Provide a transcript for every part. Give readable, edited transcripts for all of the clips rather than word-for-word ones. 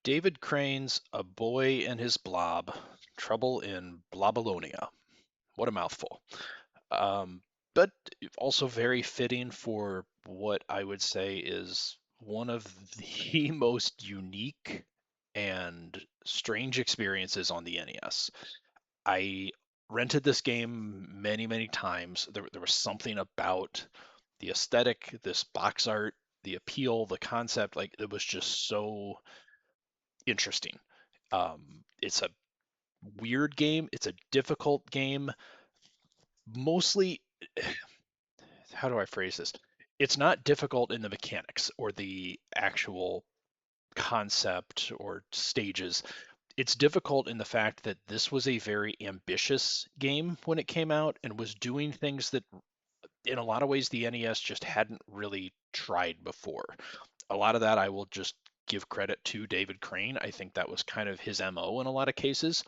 David Crane's A Boy and His Blob, Trouble in Blobolonia. What a mouthful. Um, but also very fitting for what I would say is one of the most unique and strange experiences on the NES. I rented this game many, many times. There was something about the aesthetic, this box art, the appeal, the concept, like it was just so interesting. It's a weird game. It's a difficult game. Mostly, how do I phrase this? It's not difficult in the mechanics or the actual concept or stages. It's difficult in the fact that this was a very ambitious game when it came out and was doing things that, in a lot of ways, the NES just hadn't really tried before. A lot of that I will just give credit to David Crane. I think that was kind of his MO in a lot of cases.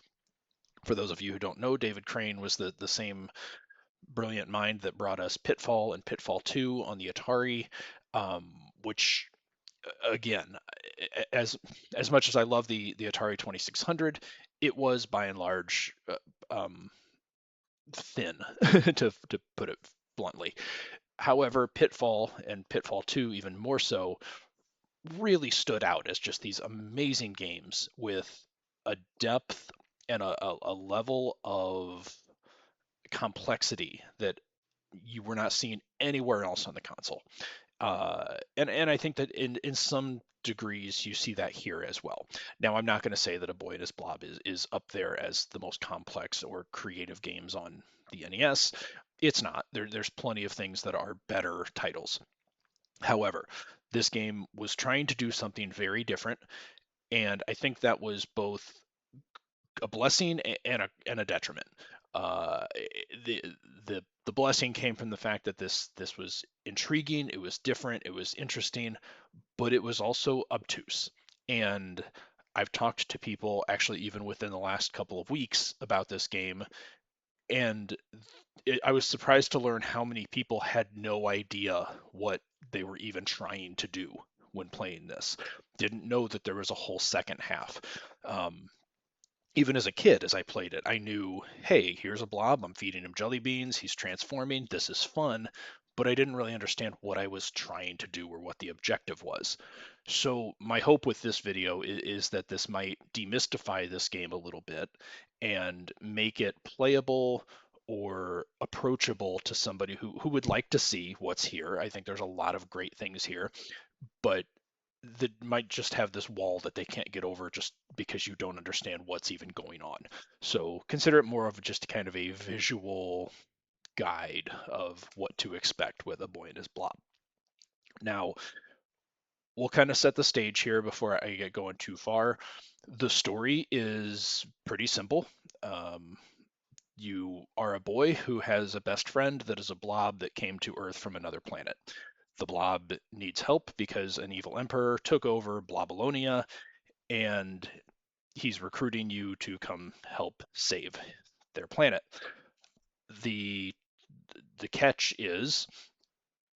For those of you who don't know, David Crane was the same brilliant mind that brought us Pitfall and Pitfall 2 on the Atari, which again, as much as I love the Atari 2600, it was by and large thin, to put it bluntly. However, Pitfall and Pitfall 2 even more so really stood out as just these amazing games with a depth and a level of complexity that you were not seeing anywhere else on the console. And I think that in some degrees you see that here as well. Now, I'm not going to say that A Boy and His Blob is up there as the most complex or creative games on the NES. It's not. There's plenty of things that are better titles. However, this game was trying to do something very different, and I think that was both a blessing and a detriment. Uh, the the blessing came from the fact that this was intriguing, it was different, it was interesting, but it was also obtuse. And I've talked to people actually even within the last couple of weeks about this game, and I was surprised to learn how many people had no idea what they were even trying to do when playing this. Didn't know that there was a whole second half. Um, Even as a kid, as I played it, I knew, hey, here's a blob. I'm feeding him jelly beans. He's transforming. This is fun. But I didn't really understand what I was trying to do or what the objective was. So, my hope with this video is that this might demystify this game a little bit and make it playable or approachable to somebody who would like to see what's here. I think there's a lot of great things here, but that might just have this wall that they can't get over just because you don't understand what's even going on. So consider it more of just kind of a visual guide of what to expect with A Boy and His Blob. Now, we'll kind of set the stage here before I get going too far. The story is pretty simple. Um, you are a boy who has a best friend that is a blob that came to Earth from another planet. The blob needs help because an evil emperor took over Blobolonia, and he's recruiting you to come help save their planet. The the catch is,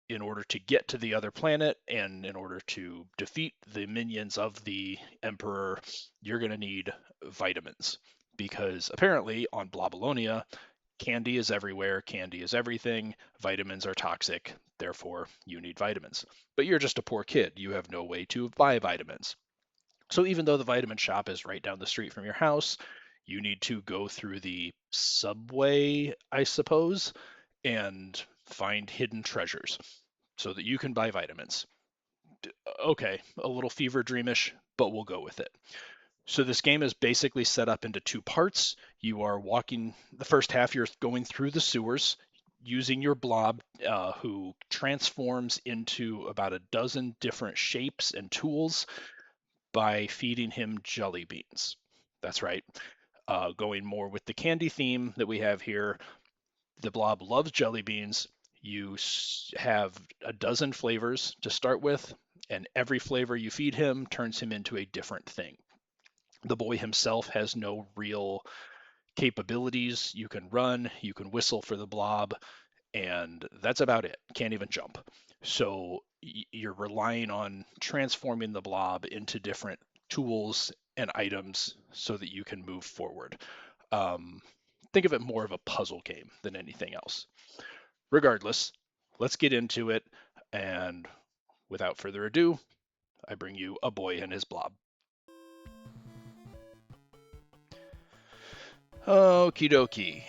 in order to get to the other planet and in order to defeat the minions of the emperor, you're going to need vitamins, because apparently on Blobolonia, candy is everywhere, candy is everything, vitamins are toxic, therefore you need vitamins. But you're just a poor kid, you have no way to buy vitamins. So even though the vitamin shop is right down the street from your house, you need to go through the subway, I suppose, and find hidden treasures so that you can buy vitamins. Okay, a little fever dreamish, but we'll go with it. So this game is basically set up into two parts. You are walking the first half, you're going through the sewers using your blob, who transforms into about a dozen different shapes and tools by feeding him jelly beans. That's right. Going more with the candy theme that we have here, the blob loves jelly beans. You have a dozen flavors to start with, and every flavor you feed him turns him into a different thing. The boy himself has no real capabilities. You can run, you can whistle for the blob, and that's about it. Can't even jump. So you're relying on transforming the blob into different tools and items so that you can move forward. Um, think of it more of a puzzle game than anything else. Regardless, let's get into it. And without further ado, I bring you A Boy and His Blob. Okie dokie.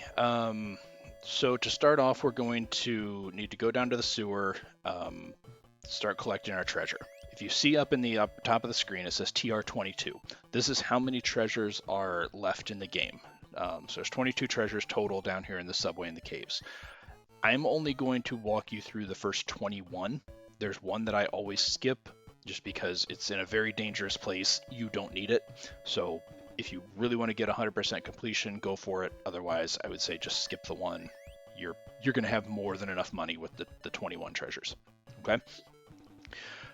So to start off, we're going to need to go down to the sewer, start collecting our treasure. If you see up in the top of the screen, it says TR22. This is how many treasures are left in the game. So there's 22 treasures total down here in the subway and the caves. I'm only going to walk you through the first 21. There's one that I always skip just because it's in a very dangerous place. You don't need it. So if you really want to get 100% completion, go for it. Otherwise, I would say just skip the one. You're going to have more than enough money with the 21 treasures. Okay.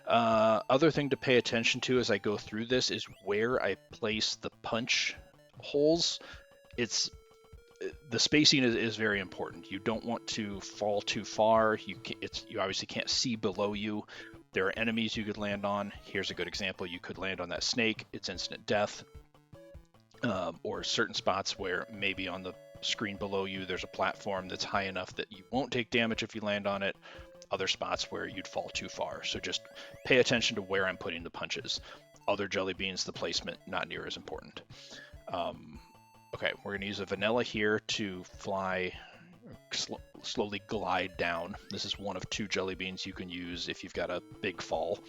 Other thing to pay attention to as I go through this is where I place the punch holes. The spacing is very important. You don't want to fall too far. You obviously can't see below you. There are enemies you could land on. Here's a good example. You could land on that snake. It's instant death. Or certain spots where maybe on the screen below you there's a platform that's high enough that you won't take damage if you land on it. Other spots where you'd fall too far. So just pay attention to where I'm putting the punches. Other jelly beans, the placement not near as important. Okay, we're going to use a vanilla here to fly, slowly glide down. This is one of 2 jelly beans you can use if you've got a big fall.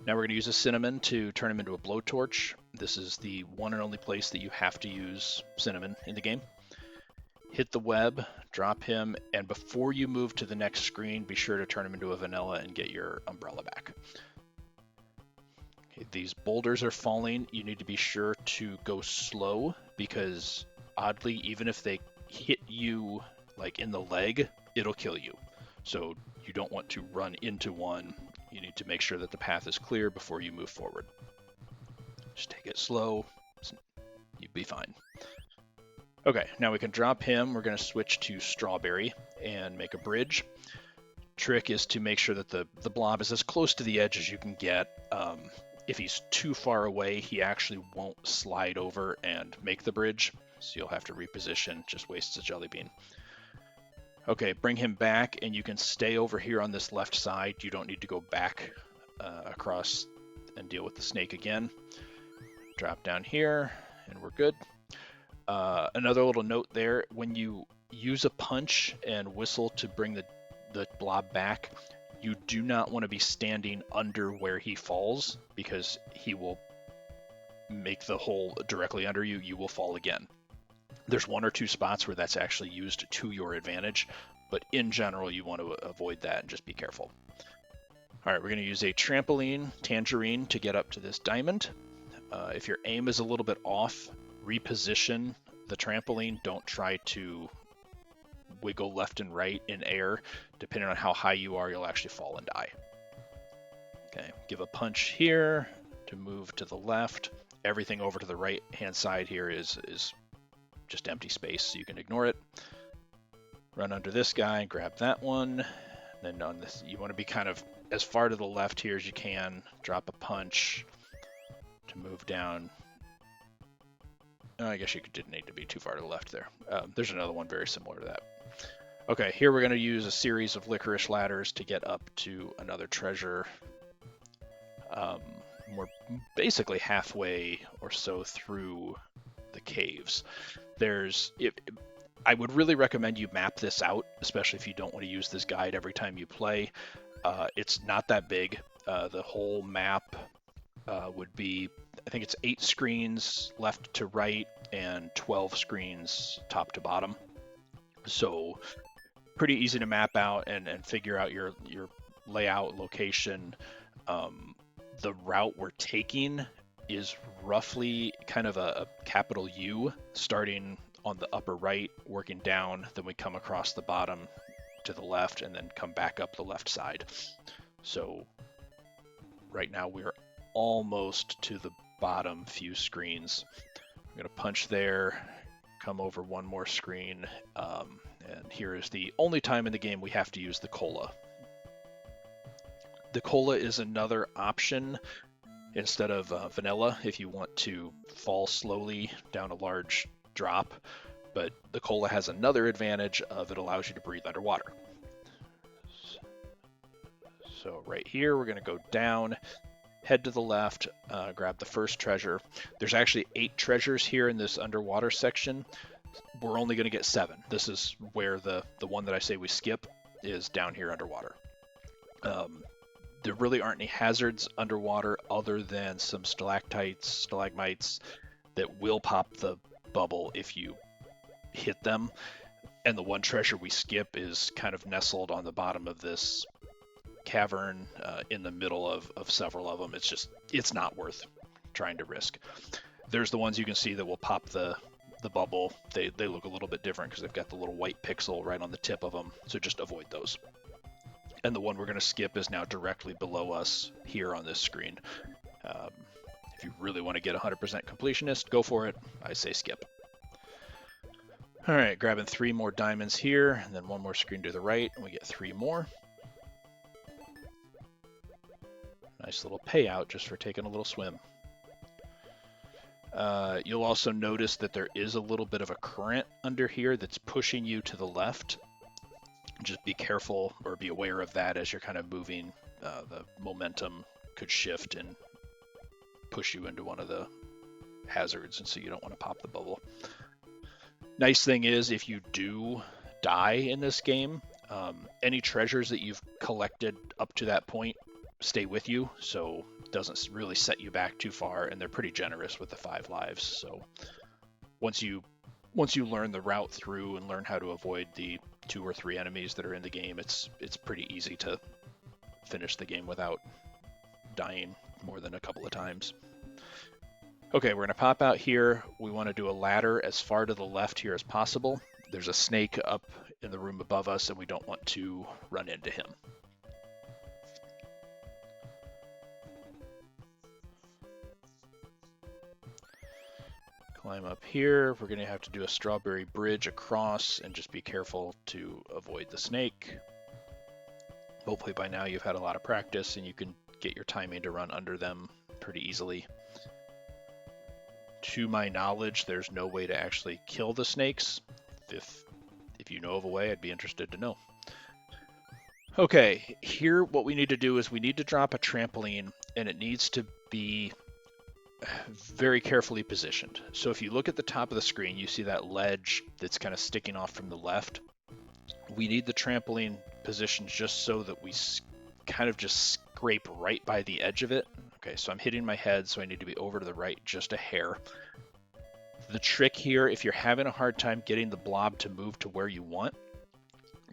Now we're going to use a cinnamon to turn him into a blowtorch. This is the one and only place that you have to use cinnamon in the game. Hit the web, drop him, and before you move to the next screen, be sure to turn him into a vanilla and get your umbrella back. Okay, these boulders are falling. You need to be sure to go slow because oddly, even if they hit you like in the leg, it'll kill you. So you don't want to run into one. You need to make sure that the path is clear before you move forward. Just take it slow. You'll be fine. Okay, now we can drop him. We're going to switch to strawberry and make a bridge. Trick is to make sure that the blob is as close to the edge as you can get. If he's too far away, he actually won't slide over and make the bridge. So you'll have to reposition, just wastes a jelly bean. Okay, bring him back, and you can stay over here on this left side. You don't need to go back across and deal with the snake again. Drop down here, and we're good. Another little note there, when you use a punch and whistle to bring the blob back, you do not want to be standing under where he falls because he will make the hole directly under you. You will fall again. There's 1 or 2 spots where that's actually used to your advantage, but in general, you want to avoid that and just be careful. All right, we're going to use a tangerine, to get up to this diamond. If your aim is a little bit off, reposition the trampoline. Don't try to wiggle left and right in air. Depending on how high you are, you'll actually fall and die. Okay, give a punch here to move to the left. Everything over to the right hand side here is just empty space, so you can ignore it. Run under this guy, grab that one. Then on this, you want to be kind of as far to the left here as you can. Drop a punch to move down. I guess you didn't need to be too far to the left there. There's another one very similar to that. Okay, here we're going to use a series of licorice ladders to get up to another treasure. We're basically halfway or so through the caves. I would really recommend you map this out, especially if you don't want to use this guide every time you play. It's not that big. The whole map would be, I think it's 8 screens left to right and 12 screens top to bottom. So pretty easy to map out and figure out your layout, location. The route we're taking is roughly kind of a capital U, starting on the upper right, working down, then we come across the bottom to the left, and then come back up the left side. So right now we're almost to the bottom few screens. I'm going to punch there, come over one more screen, and here is the only time in the game we have to use the cola. The cola is another option instead of vanilla if you want to fall slowly down a large drop. But the cola has another advantage of it allows you to breathe underwater. So right here, we're going to go down, head to the left, grab the first treasure. There's actually 8 treasures here in this underwater section. We're only going to get 7. This is where the one that I say we skip is down here underwater. There really aren't any hazards underwater other than some stalactites, stalagmites that will pop the bubble if you hit them. And the one treasure we skip is kind of nestled on the bottom of this cavern in the middle of several of them. It's not worth trying to risk. There's the ones you can see that will pop the bubble. They look a little bit different because they've got the little white pixel right on the tip of them, so just avoid those. And the one we're going to skip is now directly below us here on this screen. If you really want to get 100% completionist, go for it. I say skip. All right, grabbing 3 more diamonds here, and then 1 more screen to the right, and we get 3 more. Nice little payout just for taking a little swim. You'll also notice that there is a little bit of a current under here that's pushing you to the left. Just be careful or be aware of that as you're kind of moving. The momentum could shift and push you into one of the hazards, and so you don't want to pop the bubble. Nice thing is, if you do die in this game, any treasures that you've collected up to that point stay with you, so it doesn't really set you back too far, and they're pretty generous with the 5 lives. So once you learn the route through and learn how to avoid the 2 or 3 enemies that are in the game, it's pretty easy to finish the game without dying more than a couple of times. Okay, we're going to pop out here. We want to do a ladder as far to the left here as possible. There's a snake up in the room above us, and we don't want to run into him. Climb up here. We're going to have to do a strawberry bridge across and just be careful to avoid the snake. Hopefully by now you've had a lot of practice and you can get your timing to run under them pretty easily. To my knowledge, there's no way to actually kill the snakes. If you know of a way, I'd be interested to know. Okay, here what we need to do is we need to drop a trampoline, and it needs to be very carefully positioned. So if you look at the top of the screen, you see that ledge that's kind of sticking off from the left. We need the trampoline positioned just so that we kind of just scrape right by the edge of it. Okay, so I'm hitting my head, so I need to be over to the right just a hair. The trick here, if you're having a hard time getting the blob to move to where you want,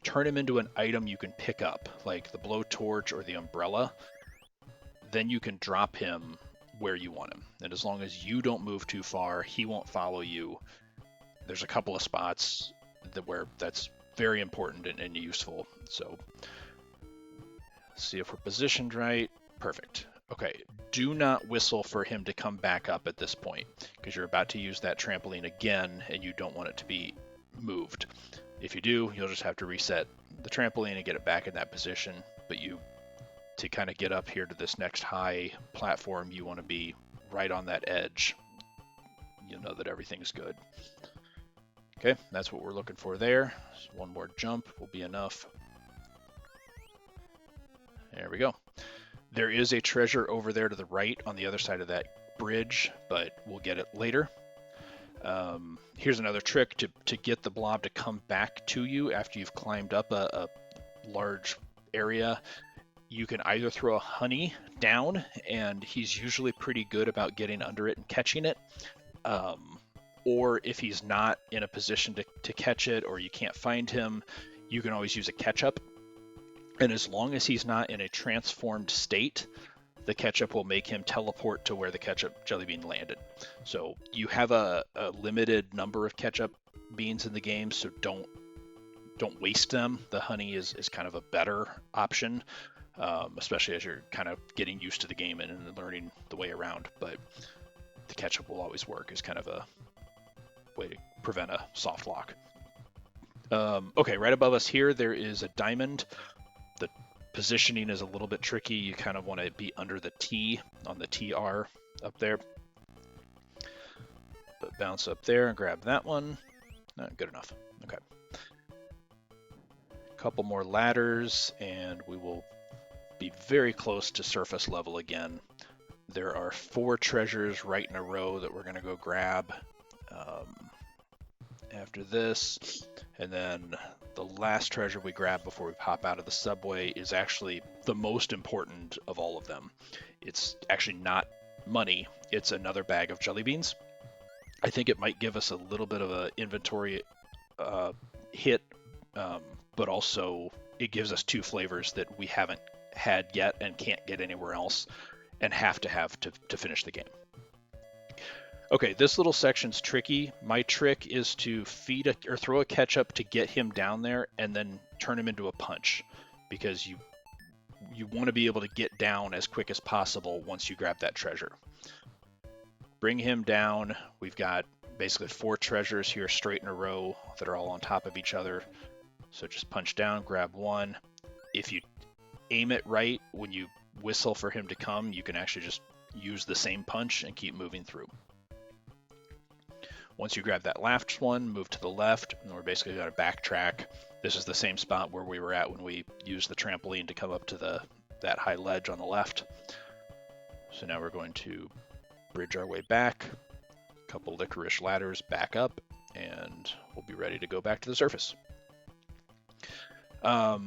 turn him into an item you can pick up, like the blowtorch or the umbrella. Then you can drop him where you want him. And as long as you don't move too far, he won't follow you. There's a couple of spots where that's very important and useful. So let's see if we're positioned right. Perfect. Okay, do not whistle for him to come back up at this point, because you're about to use that trampoline again and you don't want it to be moved. If you do, you'll just have to reset the trampoline and get it back in that position. But to kind of get up here to this next high platform, you want to be right on that edge. You'll know that everything's good. Okay, that's what we're looking for there. So 1 more jump will be enough. There we go. There is a treasure over there to the right on the other side of that bridge, but we'll get it later. Here's another trick to get the blob to come back to you after you've climbed up a large area. You can either throw a honey down, and he's usually pretty good about getting under it and catching it. Or if he's not in a position to catch it, or you can't find him, you can always use a ketchup. And as long as he's not in a transformed state, the ketchup will make him teleport to where the ketchup jelly bean landed. So you have a limited number of ketchup beans in the game, so don't waste them. The honey is kind of a better option, especially as you're kind of getting used to the game and learning the way around. But the ketchup will always work as kind of a way to prevent a soft lock. Okay, right above us here, there is a diamond. The Positioning is a little bit tricky. You kind of want to be under the T on the TR up there. But bounce up there and grab that one. Not good enough. Okay. A couple more ladders and we will be very close to surface level again. There are 4 treasures right in a row that we're going to go grab after this. And then the last treasure we grab before we pop out of the subway is actually the most important of all of them. It's actually not money, it's another bag of jelly beans. I think it might give us a little bit of an inventory hit, but also it gives us 2 flavors that we haven't had yet and can't get anywhere else and have to finish the game. Okay, this little section's tricky. My trick is to feed or throw a ketchup to get him down there and then turn him into a punch, because you want to be able to get down as quick as possible once you grab that treasure. Bring him down. We've got basically 4 treasures here straight in a row that are all on top of each other. So just punch down, grab one. If you aim it right, when you whistle for him to come, you can actually just use the same punch and keep moving through. Once you grab that last one, move to the left, and we're basically going to backtrack. This is the same spot where we were at when we used the trampoline to come up to that high ledge on the left. So now we're going to bridge our way back, a couple licorice ladders back up, and we'll be ready to go back to the surface. A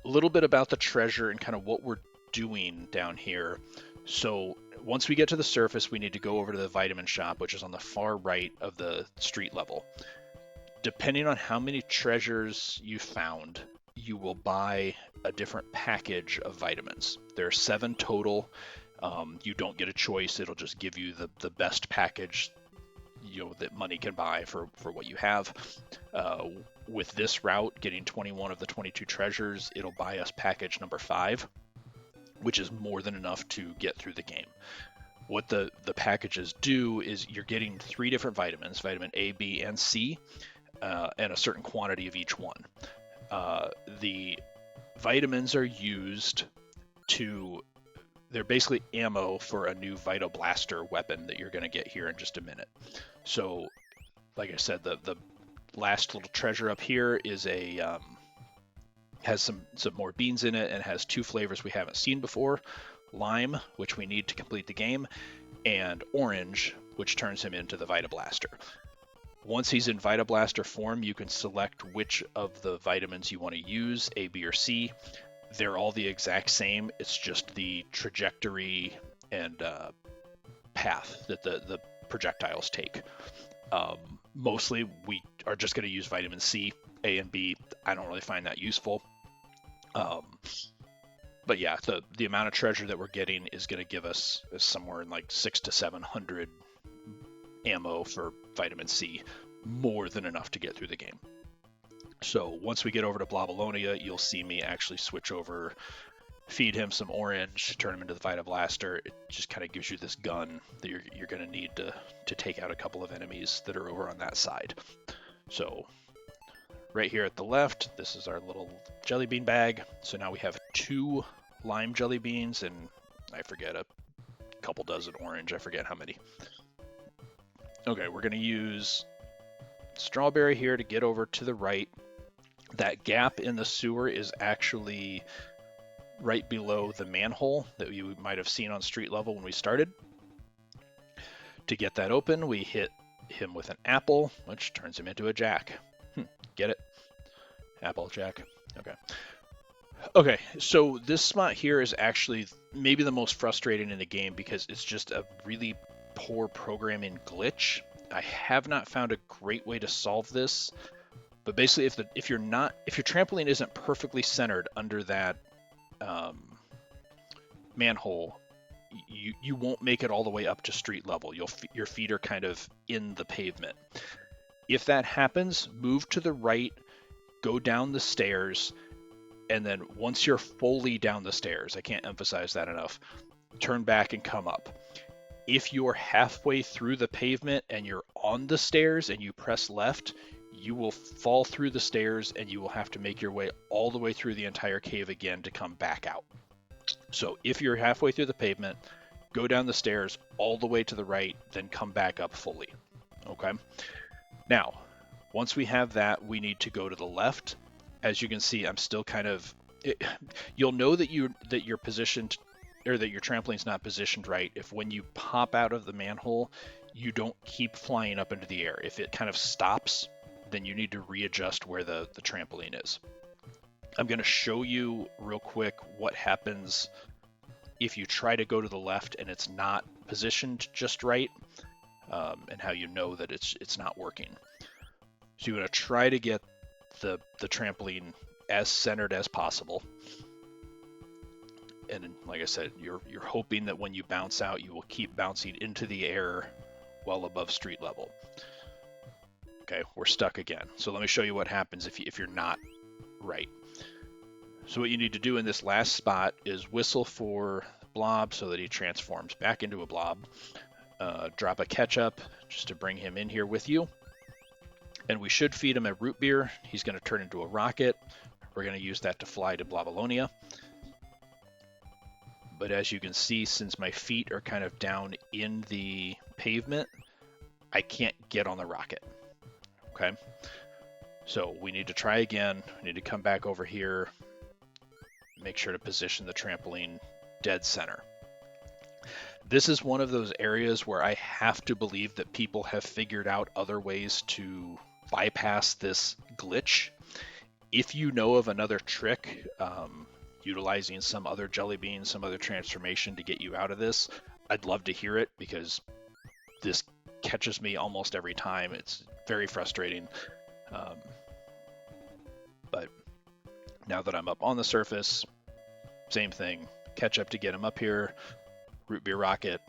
little bit about the treasure and kind of what we're doing down here. So once we get to the surface, we need to go over to the vitamin shop, which is on the far right of the street level. Depending on how many treasures you found, you will buy a different package of vitamins. There are 7 total. You don't get a choice. It'll just give you the best package, that money can buy for what you have. With this route, getting 21 of the 22 treasures, it'll buy us package number 5, which is more than enough to get through the game. What the packages do is you're getting 3 different vitamins, vitamin A, B, and C, and a certain quantity of each one. The vitamins are used they're basically ammo for a new Vita Blaster weapon that you're going to get here in just a minute. So, like I said, the last little treasure up here is has some more beans in it and has 2 flavors we haven't seen before: lime, which we need to complete the game, and orange, which turns him into the Vita Blaster. Once he's in Vita Blaster form, you can select which of the vitamins you want to use, A, B, or C. They're all the exact same. It's just the trajectory and path that the projectiles take. Mostly we are just going to use vitamin C. A and B, I don't really find that useful. But yeah, the amount of treasure that we're getting is going to give us somewhere in like 600 to 700 ammo for vitamin C, more than enough to get through the game. So once we get over to Blobolonia, you'll see me actually switch over, feed him some orange, turn him into the Vita Blaster. It just kind of gives you this gun that you're going to need to take out a couple of enemies that are over on that side. So right here at the left, this is our little jelly bean bag. So now we have 2 lime jelly beans and I forget, a couple dozen orange. I forget how many. Okay, we're going to use strawberry here to get over to the right. That gap in the sewer is actually right below the manhole that you might have seen on street level when we started. To get that open, we hit him with an apple, which turns him into a jack. Get it? Apple jack. Okay. Okay, so this spot here is actually maybe the most frustrating in the game because it's just a really poor programming glitch. I have not found a great way to solve this, but basically if your trampoline isn't perfectly centered under that manhole, you won't make it all the way up to street level. Your feet are kind of in the pavement. If that happens, move to the right, go down the stairs, and then once you're fully down the stairs, I can't emphasize that enough, turn back and come up. If you're halfway through the pavement and you're on the stairs and you press left, you will fall through the stairs and you will have to make your way all the way through the entire cave again to come back out. So if you're halfway through the pavement, go down the stairs all the way to the right, then come back up fully. Okay? Now, once we have that, we need to go to the left. As you can see, I'm still kind of... you'll know that you're positioned, or that your trampoline's not positioned right if when you pop out of the manhole, you don't keep flying up into the air. If it kind of stops, then you need to readjust where the trampoline is. I'm going to show you real quick what happens if you try to go to the left and it's not positioned just right, and how you know that it's not working. So you're going to try to get the trampoline as centered as possible. And like I said, you're hoping that when you bounce out, you will keep bouncing into the air well above street level. Okay, we're stuck again. So let me show you what happens if you're not right. So what you need to do in this last spot is whistle for Blob so that he transforms back into a blob. Drop a ketchup just to bring him in here with you. And we should feed him a root beer. He's going to turn into a rocket. We're going to use that to fly to Blobolonia. But as you can see, since my feet are kind of down in the pavement, I can't get on the rocket. Okay? So we need to try again. We need to come back over here. Make sure to position the trampoline dead center. This is one of those areas where I have to believe that people have figured out other ways to bypass this glitch. If you know of another trick, utilizing some other jelly bean, some other transformation to get you out of this, I'd love to hear it, because this catches me almost every time. It's very frustrating. But now that I'm up on the surface, same thing. Ketchup to get him up here. Root beer rocket.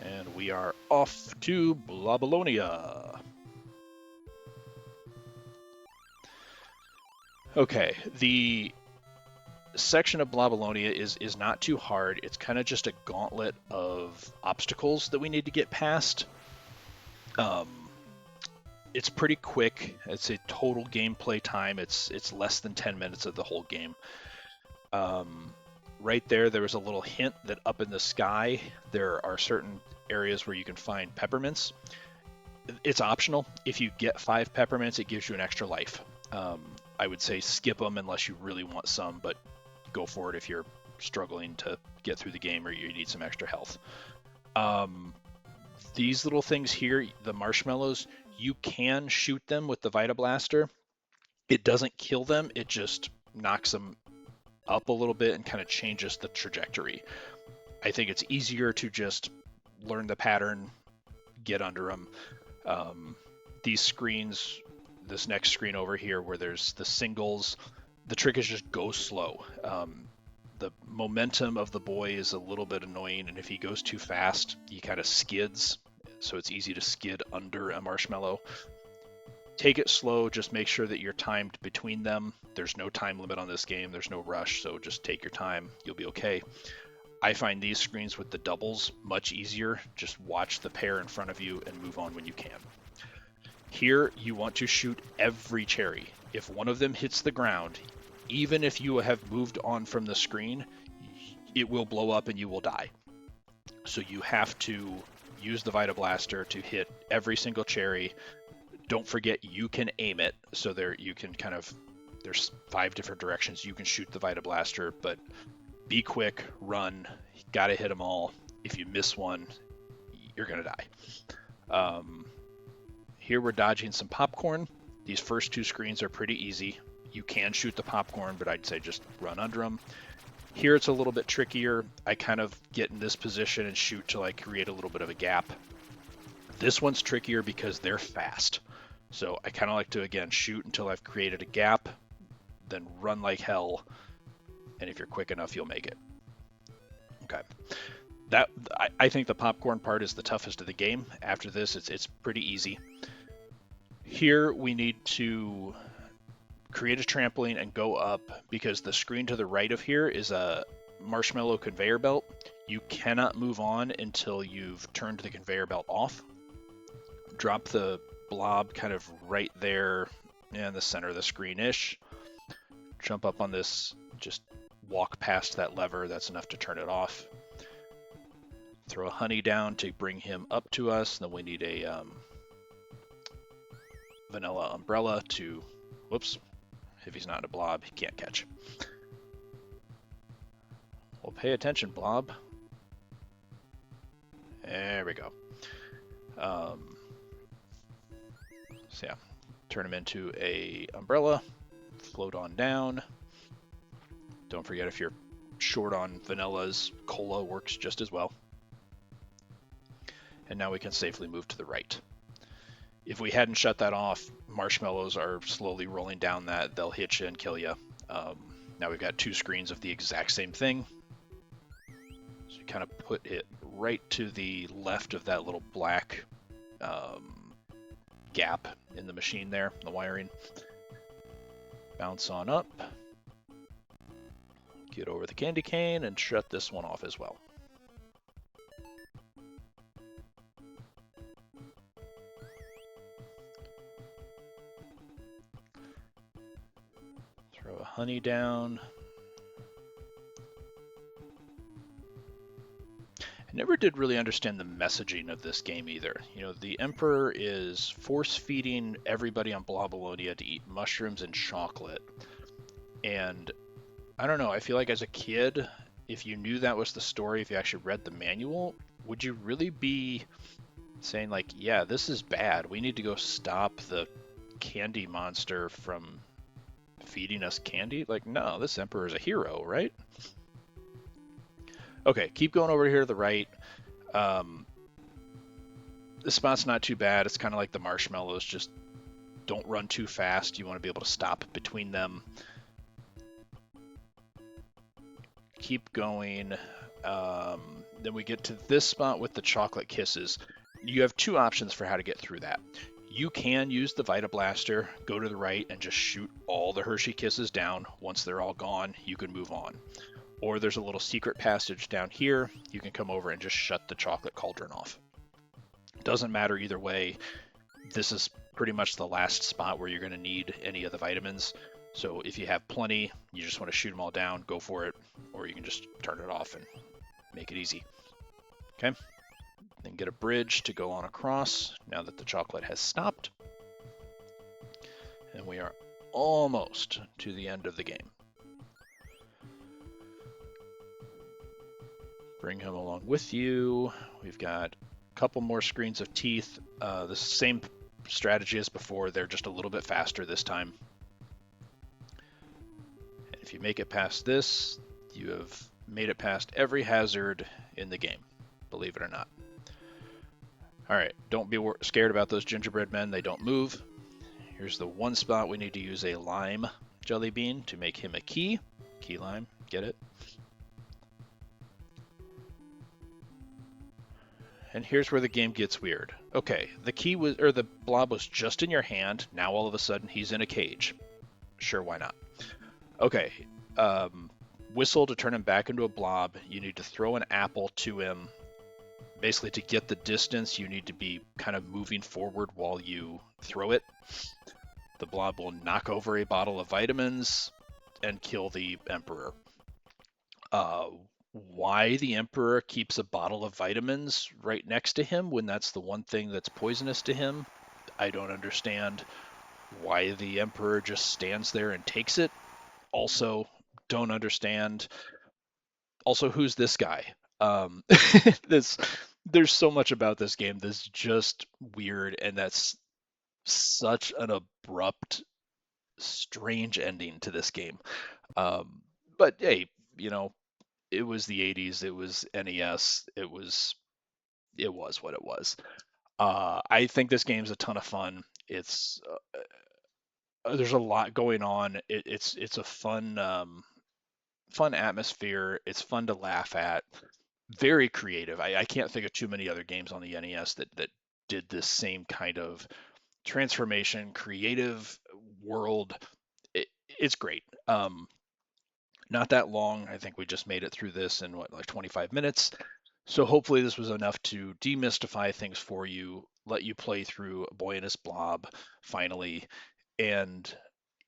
And we are off to Blobolonia. Okay, the section of Blobolonia is not too hard. It's kind of just a gauntlet of obstacles that we need to get past. It's pretty quick. It's a total gameplay time. It's less than 10 minutes of the whole game. Right there was a little hint that up in the sky there are certain areas where you can find peppermints. It's optional. If you get 5 peppermints, it gives you an extra life. I would say skip them unless you really want some, but go for it if you're struggling to get through the game or you need some extra health. These little things here, the marshmallows, you can shoot them with the Vita Blaster. It doesn't kill them, it just knocks them up a little bit and kind of changes the trajectory. I think it's easier to just learn the pattern, get under them. These screens, this next screen over here where there's the singles, the trick is just go slow. The momentum of the boy is a little bit annoying, and if he goes too fast, he kind of skids, so it's easy to skid under a marshmallow. Take it slow, just make sure that you're timed between them. There's no time limit on this game, there's no rush, so just take your time, you'll be okay. I find these screens with the doubles much easier. Just watch the pair in front of you and move on when you can. Here, you want to shoot every cherry. If one of them hits the ground, even if you have moved on from the screen, it will blow up and you will die. So you have to use the Vita Blaster to hit every single cherry. Don't forget you can aim it, so you can there's 5 different directions you can shoot the Vita Blaster, but be quick, run, you gotta hit them all. If you miss one, you're gonna die. Here we're dodging some popcorn. These first 2 screens are pretty easy. You can shoot the popcorn, but I'd say just run under them. Here it's a little bit trickier. I kind of get in this position and shoot to create a little bit of a gap. This one's trickier because they're fast. So I kind of like to, again, shoot until I've created a gap, then run like hell, and if you're quick enough, you'll make it. Okay. I think the popcorn part is the toughest of the game. After this, it's pretty easy. Here we need to create a trampoline and go up, because the screen to the right of here is a marshmallow conveyor belt. You cannot move on until you've turned the conveyor belt off. Drop the blob kind of right there in the center of the screen-ish. Jump up on this, just walk past that lever, that's enough to turn it off. Throw a honey down to bring him up to us, and then we need a vanilla umbrella to, whoops, if he's not in a blob, he can't catch. Well, pay attention, blob. There we go. So yeah, turn him into a umbrella, float on down. Don't forget, if you're short on vanillas, cola works just as well. And now we can safely move to the right. If we hadn't shut that off, marshmallows are slowly rolling down that. They'll hit you and kill you. Now we've got 2 screens of the exact same thing. So you kind of put it right to the left of that little black gap in the machine there, the wiring. Bounce on up. Get over the candy cane and shut this one off as well. Throw a honey down. I never did really understand the messaging of this game either. You know, the Emperor is force-feeding everybody on Blobolonia to eat mushrooms and chocolate. And I don't know, I feel like as a kid, if you knew that was the story, if you actually read the manual, would you really be saying like, yeah, this is bad. We need to go stop the candy monster from feeding us candy? Like, no, this Emperor is a hero, right? Okay, keep going over here to the right. This spot's not too bad. It's kind of like the marshmallows. Just don't run too fast. You want to be able to stop between them. Keep going. Then we get to this spot with the chocolate kisses. You have 2 options for how to get through that. You can use the Vita Blaster, go to the right, and just shoot all the Hershey Kisses down. Once they're all gone, you can move on. Or there's a little secret passage down here. You can come over and just shut the chocolate cauldron off. Doesn't matter either way. This is pretty much the last spot where you're going to need any of the vitamins. So if you have plenty, you just want to shoot them all down, go for it. Or you can just turn it off and make it easy. Okay? Then get a bridge to go on across now that the chocolate has stopped. And we are almost to the end of the game. Bring him along with you. We've got a couple more screens of teeth. The same strategy as before. They're just a little bit faster this time. And if you make it past this, you have made it past every hazard in the game, believe it or not. All right, don't be scared about those gingerbread men. They don't move. Here's the one spot we need to use a lime jelly bean to make him a key. Key lime, get it? And here's where the game gets weird. Okay, the blob was just in your hand. Now all of a sudden he's in a cage. Sure, why not? Okay, whistle to turn him back into a blob. You need to throw an apple to him. Basically, to get the distance, you need to be kind of moving forward while you throw it. The blob will knock over a bottle of vitamins and kill the Emperor. Why the Emperor keeps a bottle of vitamins right next to him when that's the one thing that's poisonous to him, I don't understand. Why the Emperor just stands there and takes it, also don't understand. Also, who's this guy? There's so much about this game that's just weird, and that's such an abrupt, strange ending to this game. But hey, you know, it was the 80s, it was NES, it was what it was. I think this game's a ton of fun. It's there's a lot going on. It's a fun atmosphere. It's fun to laugh at. Very creative. I can't think of too many other games on the NES that did this same kind of transformation, creative world. It's great. Not that long. I think we just made it through this in like 25 minutes. So hopefully this was enough to demystify things for you. let you play through Boy and His Blob finally. And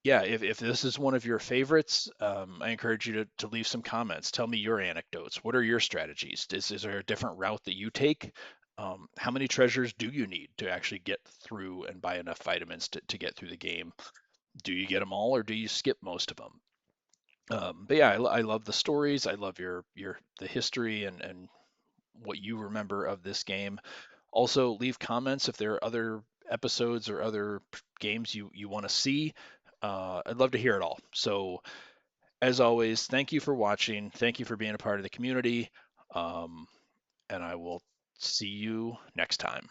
yeah, if this is one of your favorites, I encourage you to leave some comments. Tell me your anecdotes. What are your strategies? Is there a different route that you take? How many treasures do you need to actually get through and buy enough vitamins to get through the game? Do you get them all, or do you skip most of them? But yeah, I love the stories. I love your the history and what you remember of this game. Also, leave comments if there are other episodes or other games you want to see. I'd love to hear it all. So, as always, thank you for watching. Thank you for being a part of the community. Um, and I will see you next time.